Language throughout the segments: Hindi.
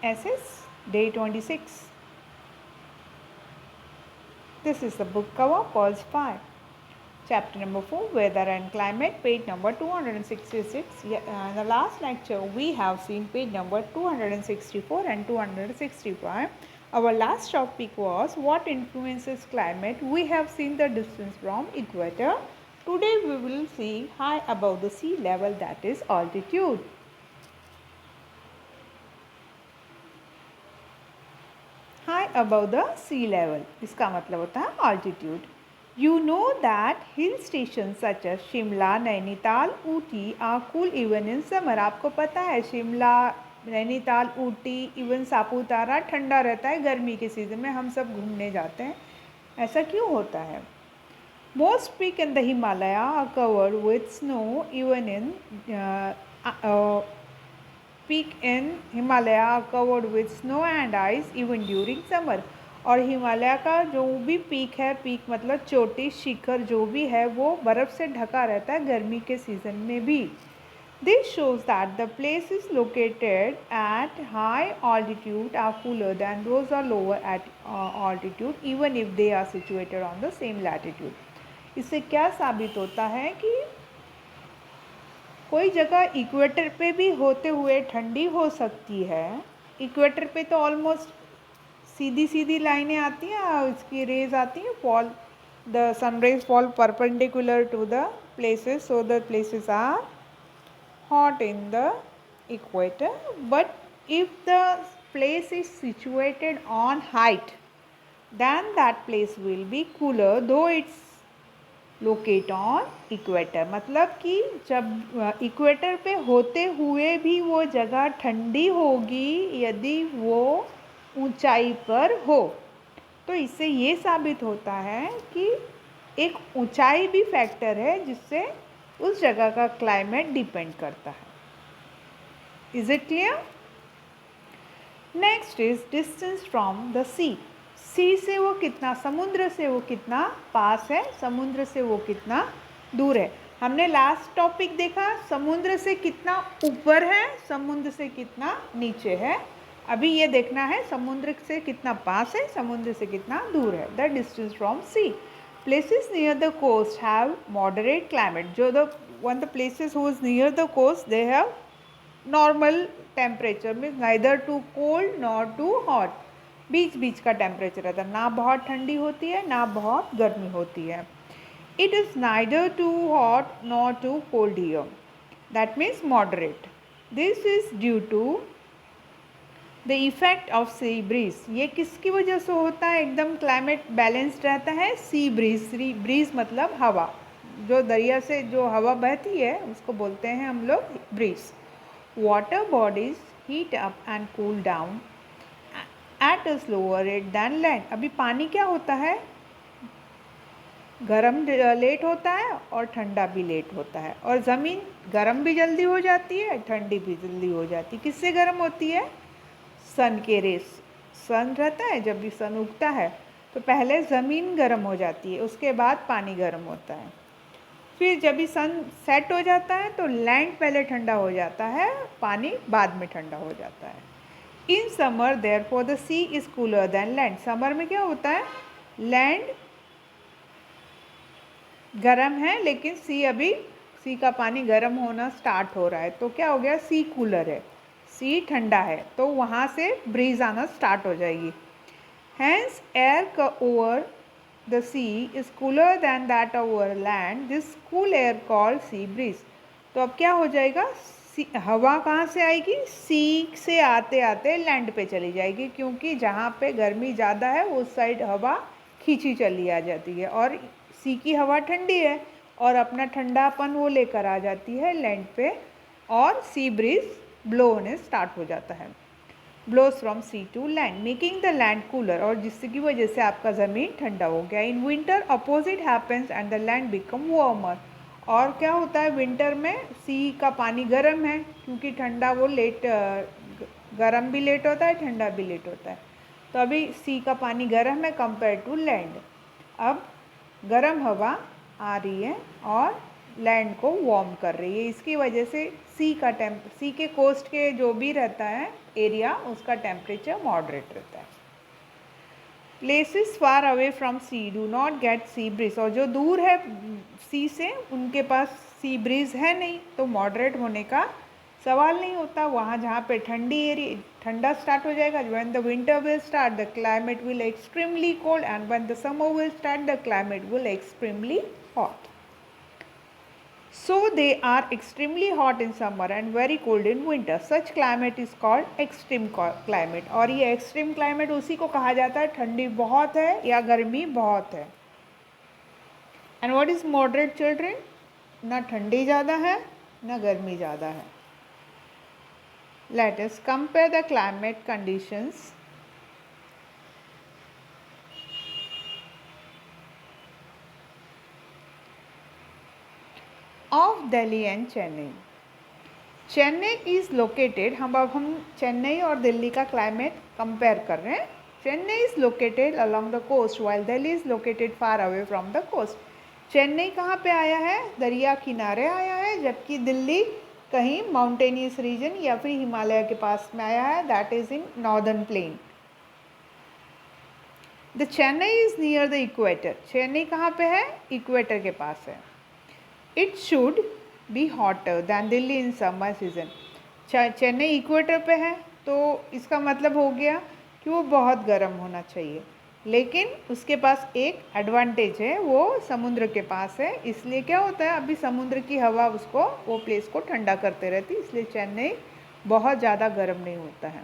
SS, day 26. This is the book cover, Pulse 5. Chapter number 4, Weather and Climate, page number 266. In the last lecture, we have seen page number 264 and 265. Our last topic was what influences climate. We have seen the distance from equator. Today we will see high above the sea level, that is altitude. High above the sea level, इसका मतलब होता है altitude. You know that hill stations such as Shimla, Nainital, Ooty are cool even in summer. आपको पता है शिमला, नैनीताल, ऊटी, इवन सापुतारा ठंडा रहता है गर्मी के सीज़न में. हम सब घूमने जाते हैं. ऐसा क्यों होता है? Most peaks in the Himalaya are covered with snow even in peak in Himalaya are covered with snow and ice even during summer. और हिमालय का जो भी पीक है, पीक मतलब चोटी, शिखर जो भी है वो बर्फ़ से ढका रहता है गर्मी के सीज़न में भी. This shows that the places located at high altitude are cooler than those are lower at altitude even if they are situated on the same latitude. इससे क्या साबित होता है कि कोई जगह इक्वेटर पे भी होते हुए ठंडी हो सकती है. इक्वेटर पे तो ऑलमोस्ट सीधी सीधी लाइनें आती हैं, इसकी रेज आती हैं, fall the sun rays fall perpendicular to the places, so the places are hot in the equator. But if the place is situated on height, then that place will be cooler though it's located on equator. मतलब कि जब इक्वेटर पे होते हुए भी वो जगह ठंडी होगी यदि वो ऊंचाई पर हो. तो इससे ये साबित होता है कि एक ऊंचाई भी फैक्टर है जिससे उस जगह का क्लाइमेट डिपेंड करता है. Is it clear? Next is distance from the sea. Sea से वो कितना, समुद्र से वो कितना पास है, समुद्र से वो कितना दूर है. हमने लास्ट टॉपिक देखा समुद्र से कितना ऊपर है, समुद्र से कितना नीचे है. अभी ये देखना है समुद्र से कितना पास है, समुद्र से कितना दूर है. The distance from sea. Places near the coast have moderate climate. The places who is near the coast, they have normal temperature, means neither too cold nor too hot. बीच बीच का टेम्परेचर रहता है, ना बहुत ठंडी होती है ना बहुत गर्मी होती है. It is neither too hot nor too cold here. That means moderate. This is due to the effect of sea breeze. ये किसकी वजह से होता है? एकदम क्लाइमेट बैलेंस्ड रहता है. सी ब्रीज, सी ब्रीज मतलब हवा, जो दरिया से जो हवा बहती है उसको बोलते हैं हम लोग breeze. Water bodies heat up and cool down at a slower rate than land. अभी पानी क्या होता है? गर्म लेट होता है और ठंडा भी लेट होता है. और ज़मीन गर्म भी जल्दी हो जाती है, ठंडी भी जल्दी हो जाती है. किससे गर्म होती है? सन के रेस. सन रहता है, जब भी सन उगता है तो पहले ज़मीन गर्म हो जाती है, उसके बाद पानी गर्म होता है. फिर जब भी सन सेट हो जाता है तो लैंड पहले ठंडा हो जाता है, पानी बाद में ठंडा हो जाता है. In summer therefore the sea is cooler than land. Summer में क्या होता है? लैंड गर्म है लेकिन सी का पानी गर्म होना स्टार्ट हो रहा है, तो क्या हो गया? सी कूलर है, सी ठंडा है, तो वहाँ से ब्रीज आना स्टार्ट हो जाएगी. Hence air over the sea is cooler than that over land. This cool air called sea breeze. तो अब क्या हो जाएगा? हवा कहाँ से आएगी? सी से आते आते लैंड पे चली जाएगी, क्योंकि जहाँ पे गर्मी ज़्यादा है उस साइड हवा खींची चली आ जाती है, और सी की हवा ठंडी है और अपना ठंडापन वो लेकर आ जाती है लैंड पे, और सी ब्रीज ब्लो होने स्टार्ट हो जाता है. Blows from sea to land making the land cooler. और जिसकी वजह से आपका ज़मीन ठंडा हो गया. In winter opposite happens and the land become warmer. और क्या होता है विंटर में? सी का पानी गर्म है, क्योंकि ठंडा वो लेट, गर्म भी लेट होता है, ठंडा भी लेट होता है. तो अभी सी का पानी गर्म है कंपेयर टू लैंड. अब गर्म हवा आ रही है और लैंड को वार्म कर रही है. इसकी वजह से सी के कोस्ट के जो भी रहता है एरिया उसका टेम्परेचर मॉडरेट रहता है। Places far away from sea do not get sea breeze, और जो दूर है सी से उनके पास सी ब्रीज है नहीं, तो मॉडरेट होने का सवाल नहीं होता। वहाँ जहाँ पे ठंडा स्टार्ट हो जाएगा, when the winter will start the climate will extremely cold, and when the summer will start the climate will extremely hot. So they are extremely hot in summer and very cold in winter. Such climate is called extreme climate. और ये extreme climate उसी को कहा जाता है ठंडी बहुत है या गर्मी बहुत है। And what is moderate children? ना ठंडी ज़्यादा है ना गर्मी ज़्यादा है। Let us compare the climate conditions of Delhi and Chennai. Chennai is located, हम चेन्नई और दिल्ली का क्लाइमेट कंपेयर कर रहे हैं। Chennai is located along the coast while Delhi is located far away from the coast. Chennai कहाँ पे आया है? दरिया किनारे आया है, जबकि दिल्ली कहीं माउंटेनियस रीजन या फिर हिमालय के पास में आया है, that is in northern plain. The Chennai is near the equator, Chennai कहाँ पे है? इक्वेटर के पास है। It should be hotter than Delhi in summer season. Chennai equator पे है तो इसका मतलब हो गया कि वो बहुत गर्म होना चाहिए, लेकिन उसके पास एक एडवांटेज है, वो समुद्र के पास है। इसलिए क्या होता है, अभी समुद्र की हवा उसको वो प्लेस को ठंडा करते रहती है, इसलिए चेन्नई बहुत ज़्यादा गर्म नहीं होता है।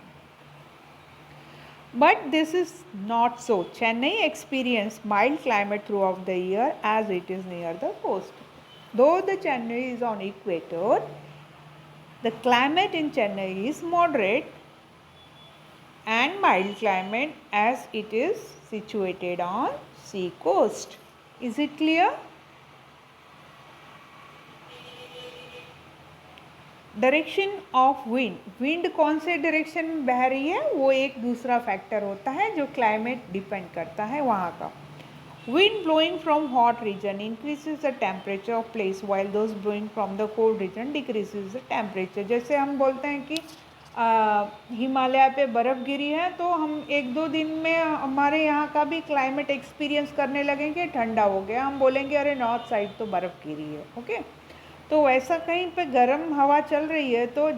But this is not so. Chennai experience mild climate throughout the year as it is near the coast. Though the Chennai is on equator, the climate in Chennai is moderate and mild climate as it is situated on sea coast. Is it clear? Direction of wind, wind कौन से डायरेक्शन में बह रही है वो एक दूसरा फैक्टर होता है जो क्लाइमेट डिपेंड करता है वहाँ का। Wind blowing from hot reason increases the temperature of place while those blowing from the cold region decreases the temperature. जैसे हम बोलते हैं कि हिमालय पे बर्फ़ गिरी है तो हम 1-2 दिन में हमारे यहाँ का भी क्लाइमेट एक्सपीरियंस करने लगेंगे, ठंडा हो गया, हम बोलेंगे अरे नॉर्थ साइड तो बर्फ़ गिरी है। ओके, तो वैसा कहीं पे गर्म हवा चल रही है तो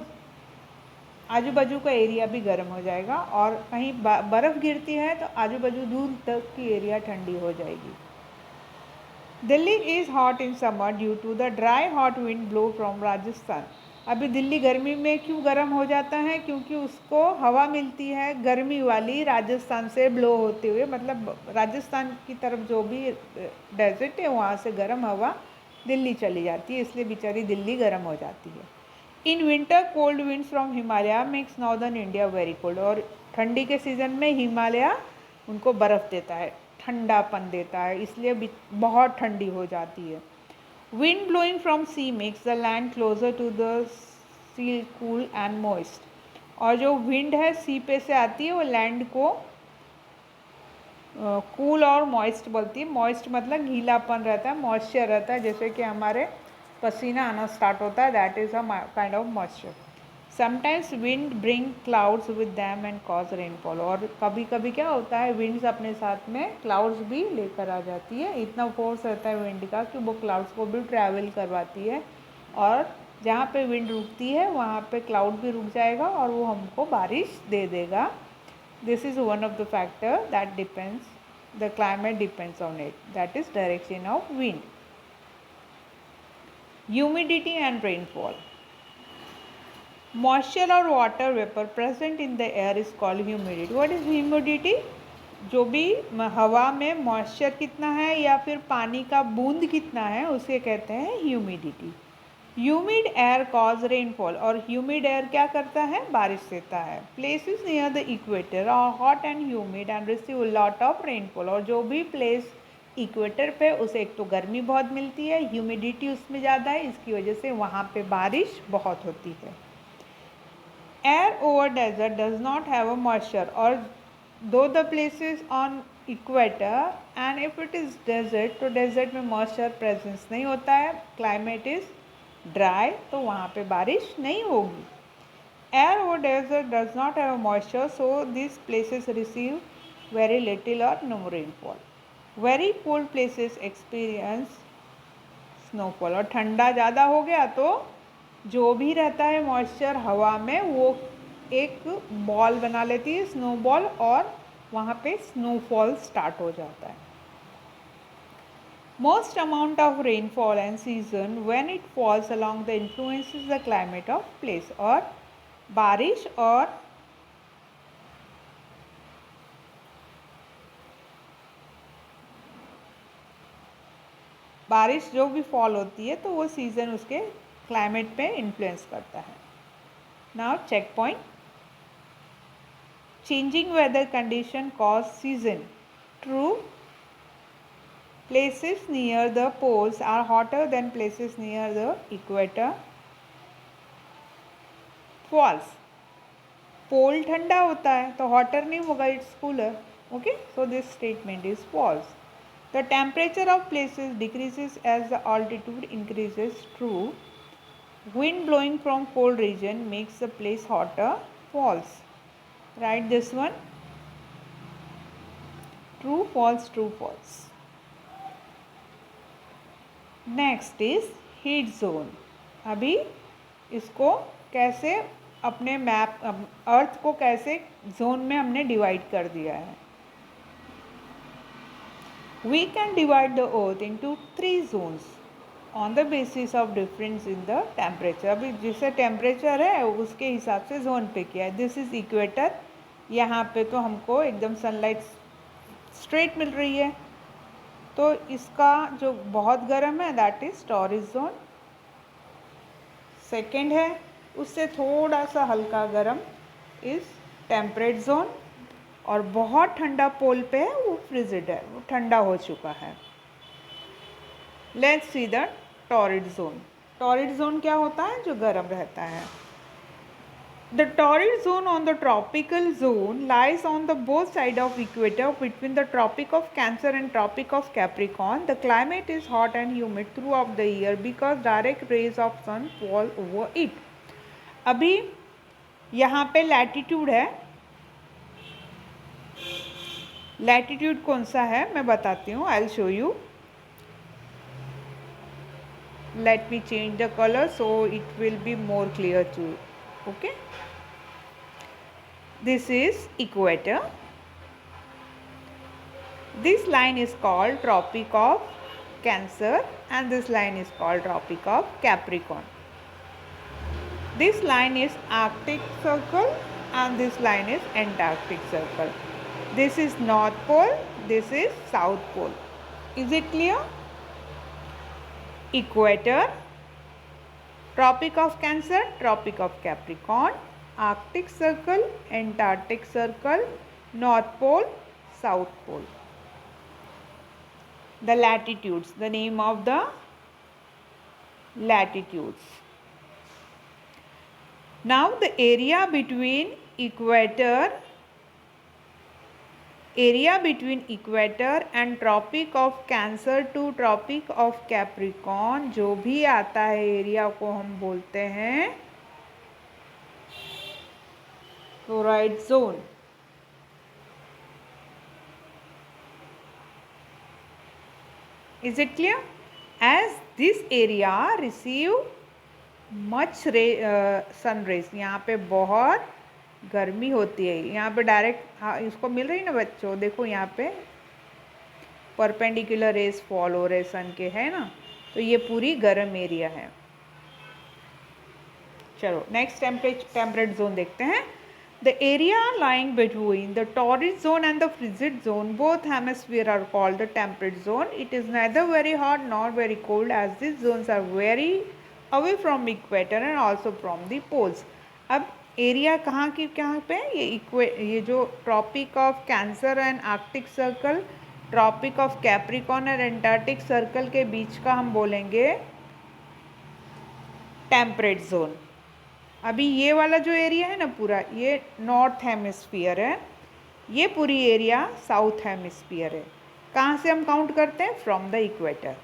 आजू बाजू का एरिया भी गर्म हो जाएगा, और कहीं बर्फ़ गिरती है तो आजू बाजू दूर तक की एरिया ठंडी हो जाएगी। Delhi is hot in summer due to the dry hot wind blow from Rajasthan. अभी दिल्ली गर्मी में क्यों गर्म हो जाता है? क्योंकि उसको हवा मिलती है गर्मी वाली राजस्थान से ब्लो होते हुए, मतलब राजस्थान की तरफ जो भी डेजर्ट है वहाँ से गर्म हवा दिल्ली चली जाती है, इसलिए बेचारी दिल्ली गर्म हो जाती है। In winter cold winds from Himalaya makes northern India very cold, और ठंडी के सीज़न में हिमालय उनको बर्फ़ देता है, ठंडापन देता है, इसलिए बहुत ठंडी हो जाती है। Wind blowing from sea makes the land closer to the sea cool and moist, और जो विंड है सी पे से आती है वो लैंड को कूल और मॉइस्ट बोलती है। मॉइस्ट मतलब गीलापन रहता है, मॉइस्चर रहता है, जैसे कि हमारे पसीना आना स्टार्ट होता है, that is a kind of moisture. Sometimes wind bring clouds with them and cause rainfall, और कभी कभी क्या होता है विंड्स अपने साथ में क्लाउड्स भी लेकर आ जाती है, इतना फोर्स रहता है विंड का कि वो क्लाउड्स को भी ट्रैवल करवाती है, और जहाँ पे विंड रुकती है वहाँ पे क्लाउड भी रुक जाएगा और वो हमको बारिश दे देगा। This is one of the factor that depends, the climate depends on it, that is direction of wind. Humidity and rainfall. Moisture or water vapor present in the air is called humidity. What is humidity? जो भी हवा में मॉइस्चर कितना है या फिर पानी का बूंद कितना है उसे कहते हैं humidity. Humid air cause rainfall, और ह्यूमिड एयर क्या करता है? बारिश देता है। Places near the equator are hot and humid and receive lot of rainfall, और जो भी प्लेस इक्वेटर पे उसे एक तो गर्मी बहुत मिलती है, ह्यूमिडिटी उसमें ज़्यादा है, इसकी वजह से वहाँ पे बारिश बहुत होती है। Air over desert does not have a moisture, और though the places on equator and if it is desert तो डेजर्ट में मॉइस्चर प्रेजेंस नहीं होता है, क्लाइमेट इज़ ड्राई, तो वहाँ पे बारिश नहीं होगी। Air over desert does not have moisture, so these places receive very little or no rainfall. Very cold places experience snowfall. और ठंडा ज़्यादा हो गया तो जो भी रहता है मॉइस्चर हवा में वो एक बॉल बना लेती है, स्नो बॉल, और वहाँ पे स्नोफॉल स्टार्ट हो जाता है. Most amount of rainfall and season when it falls along the influences the climate of place. और बारिश और बारिश जो भी फॉल होती है तो वो सीज़न उसके क्लाइमेट पे इन्फ्लुएंस करता है. Now check point. Changing weather condition cause season. True. Places near the poles are hotter than places near the equator. False. Pole ठंडा होता है तो हॉटर नहीं होगा, it's cooler. Okay, so this statement is false. The temperature of places decreases as the altitude increases. True. Wind blowing from cold region makes the place hotter. False. Write this one. True, false, true, false. Next is heat zone. अभी इसको कैसे अपने मैप अर्थ को कैसे जोन में हमने डिवाइड कर दिया है. We can divide the earth into 3 zones on the basis of difference in the temperature. अभी जिससे टेम्परेचर है उसके हिसाब से जोन पे किया है. This is equator. यहाँ पे तो हमको एकदम सनलाइट स्ट्रेट मिल रही है, तो इसका जो बहुत गर्म है that is torrid zone. Second है उससे थोड़ा सा हल्का गर्म इज टेम्परेट जोन. और बहुत ठंडा पोल पे है वो फ्रिजिड है, वो ठंडा हो चुका है. Let's see the torrid zone. Torrid zone क्या होता है? जो गर्म रहता है. The torrid zone on the tropical zone lies on the both sides of equator between the Tropic of Cancer and Tropic of Capricorn. The climate is hot and humid throughout the year because direct rays of sun fall over it. अभी यहाँ पे लैटिट्यूड है. लैटिट्यूड कौन सा है मैं बताती हूँ. I will show you. Let me change the color so it will be more clear to you. Okay. This is equator. This line is called Tropic of Cancer and this line is called Tropic of Capricorn. This line is Arctic Circle and this line is Antarctic Circle. This is North Pole, this is South Pole. Is it clear? Equator, Tropic of Cancer, Tropic of Capricorn, Arctic Circle, Antarctic Circle, North Pole, South Pole. The latitudes, the name of the latitudes. Now the area between equator and Tropic of Cancer to Tropic of Capricorn, जो भी आता है एरिया को हम बोलते हैं torrid zone. Is it clear? As this area receive much sun rays, यहाँ पे बहुत गर्मी होती है. यहाँ पे डायरेक्ट इसको मिल रही ना बच्चों, देखो यहाँ पे परपेंडिकुलर रेस फॉल हो रहे सन के, है ना. तो ये पूरी गर्म एरिया है. चलो नेक्स्ट टेम्परेट जोन देखते हैं. The area lying between the torrid zone and the frigid zone, both hemispheres are called the temperate zone. It is neither very hot nor very cold as these zones are very away from equator and also from the poles. अब एरिया कहाँ पे? ये जो Tropic of Cancer and Arctic Circle, Tropic of Capricorn और एंटार्क्टिक सर्कल के बीच का हम बोलेंगे टेम्परेट जोन. अभी ये वाला जो एरिया है ना पूरा, ये नॉर्थ हेमिस्फीयर है. ये पूरी एरिया साउथ हेमिस्फीयर है. कहाँ से हम काउंट करते हैं? From the equator.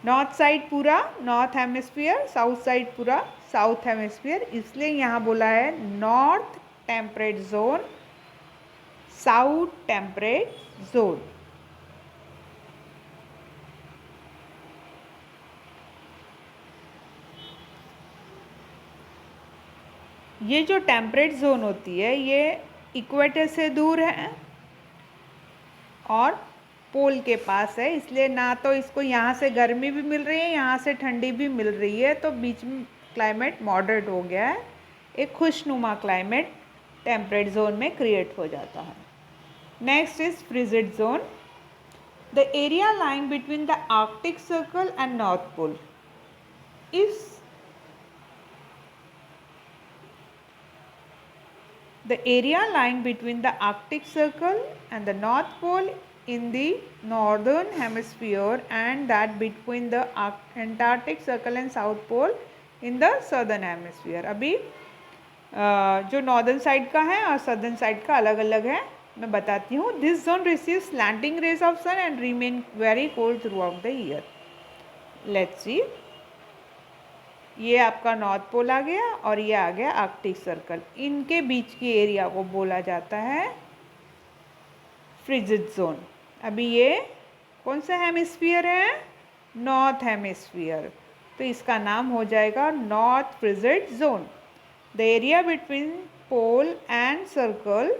North side पूरा नॉर्थ हेमिस्फीयर, साउथ साइड पूरा साउथ हेमिस्फीयर, इसलिए यहाँ बोला है north temperate zone, south temperate zone. ये जो टेम्परेट जोन होती है ये इक्वेटर से दूर है और पोल के पास है, इसलिए ना तो इसको यहाँ से गर्मी भी मिल रही है, यहाँ से ठंडी भी मिल रही है, तो बीच में क्लाइमेट मॉडरेट हो गया है, एक खुशनुमा क्लाइमेट टेम्परेट जोन में क्रिएट हो जाता है। Next is frigid zone, the area lying between the Arctic Circle and North Pole. इस the area lying between the Arctic Circle and the North Pole in the northern hemisphere and that between the Antarctic Circle and South Pole in the southern hemisphere। अभी जो नॉर्दर्न साइड का है और सदर्न साइड का अलग अलग है, मैं बताती हूँ। This zone receives slanting rays of sun and remain very cold throughout the year. Let's see, ये आपका नॉर्थ पोल आ गया और ये आ गया आर्कटिक सर्कल, इनके बीच की एरिया को बोला जाता है फ्रिजिड जोन। अभी ये कौन सा हेमिस्फीयर है? नॉर्थ हेमिस्फीयर, तो इसका नाम हो जाएगा north frigid zone. The area between pole and circle,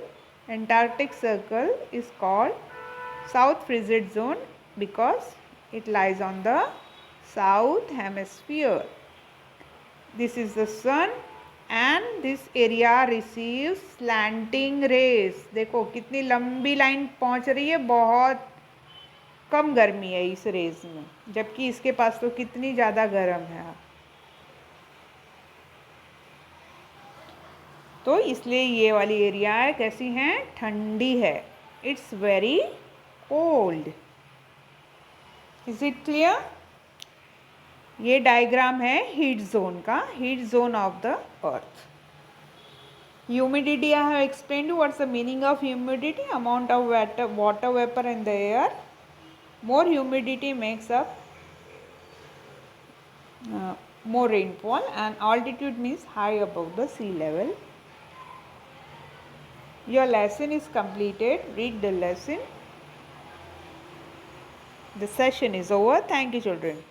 Antarctic Circle, is called south frigid zone because it lies on the south hemisphere. This is the sun and this area receives slanting rays। देखो कितनी लंबी लाइन पहुंच रही है, बहुत कम गर्मी है इस रेज में, जबकि इसके पास तो कितनी ज़्यादा गर्म है। तो इसलिए ये वाली एरिया है कैसी है? ठंडी है। It's very cold. Is it clear? ये डायग्राम है हीट जोन का, heat zone of the earth. Humidity I have explained you what's the meaning of humidity, amount of water vapour in the air. More humidity makes up more rainfall and altitude means high above the sea level. Your lesson is completed. Read the lesson. The session is over. Thank you, children.